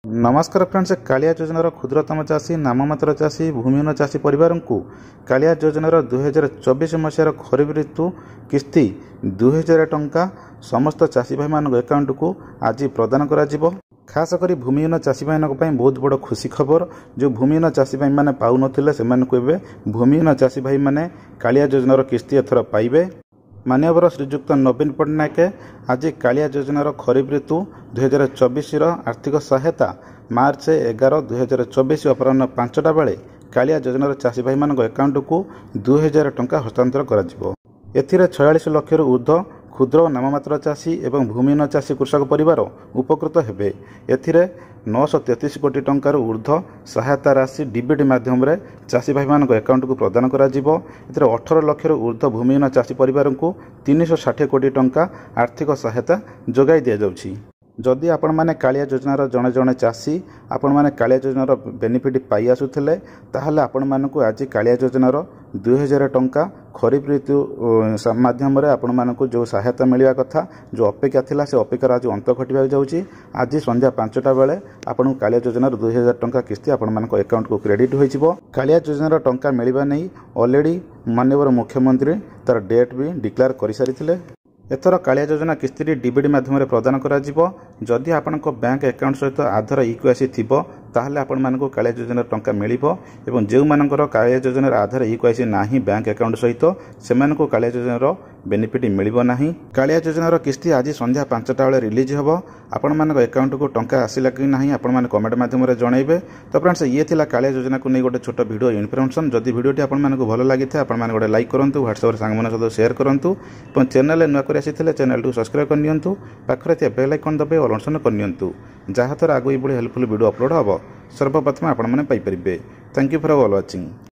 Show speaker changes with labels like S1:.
S1: नमस्कार फ्रेंड्स, कालिया योजनार क्षुद्रतम चाषी नाममात्र चाषी भूमिहीन चाषी परिवार को कालिया योजनार 2024 मसीहार खरीफ ऋतु किस्ती 2000 टंका समस्त चाषी भाई मान अकाउंट को आज प्रदान करा जिवो। खास करी भूमिहीन चाषी भाई बहुत बड़ खुशी खबर। जो भूमिहीन चाषी भाई माने पाउ नथिले सेमानकु एबे भूमिहीन चाषी भाई माने कालिया योजनार किस्ती एथर पाइबे। माननीय श्रीजुक्त नवीन पट्टनायक आज कालिया योजनार खरीफ ऋतु 2024 आर्थिक सहायता मार्च 11, 2024 अपराह्न 5टा बेले कालिया योजनार चाषी भाई मान अकाउंट को 2000 टंका हस्तांतर करा। एथिरे 46 लाख ऊर्ध्व क्षुद्र और नाममात्र चाषी एवं भूमिहीन चाषी कृषक परिवार उपकृत हेबे। एथिरे 933 कोटी टंकार ऊर्ध्व सहायता राशि डीबीटी माध्यम रे चाषी भाई मान अकाउंट को प्रदान करा जिवो। एथिरे 18 लाख ऊर्ध्व भूमिहीन चाषी परिवार को 360 कोटी टंका आर्थिक सहायता जोगाई दिया जाउछि। जदि आपण माने कालिया योजनार जड़े जड़े चाषी आपण माने कालिया योजनार बेनिफिट पाई आसुथिले ताहले आपण मानकु आज कालिया योजनार 2000 टंका खरीफ ऋतु माध्यम रे आपण मानकु जो सहायता मिलवा कथा जो अपेक्षा थिला से अपेक्षा आज अंत घटिबा जाउछि। आज संध्या 5टा बेले आपण कालिया योजनार 2000 टंका किस्ती आपण मानक अकाउंट को क्रेडिट होई जिवो। कालिया योजनार टंका मिलवा नै ऑलरेडी माननीय मुख्यमंत्री तार डेट भी डिक्लेयर करि सारिथिले। एथर कालिया योजना किस्ती डीबीटी माध्यम प्रदान करा जिवो। जदि आपनक बैंक अकाउंट सहित आधार इक्वासी थिबो ताहले आपण मानकु कालिया योजना टंका मिलिबो एवं जेउ मानकर कालिया योजनार आधार इक्वासी नाही बैंक अकाउंट सहित सेमानकु कालिया योजनार बेनिफिट मिलिबो नाही। कालिया योजनार किस्ती आज संध्या 5टा बेले रिलीज हबो। आपण मानक अकाउंट को टंका आसिला कि नाही आपण माने कमेंट माध्यम रे जणाइबे। तो फ्रेंड्स, ये थिला कालिया योजना को नै गोटे छोट वीडियो इन्फॉर्मेशन। जदि वीडियोटी आपण मानकु भलो लागिथे आपण माने गोटे लाइक करंतु, व्हाट्सएप रे सांग मन सहित शेयर करंतु एवं चैनल रे नुवा करि आसीथिले चैनल को सब्सक्राइब कर नियंतु। पाखरे थिया बेल आइकन दबे ऑल ऑप्शन कर नियंतु, जहाँ द्वारा आगो ये हेल्पफुल वीडियो अपलोड हम सर्वप्रथम आपण माने पाई परिबे। Thank you for all watching.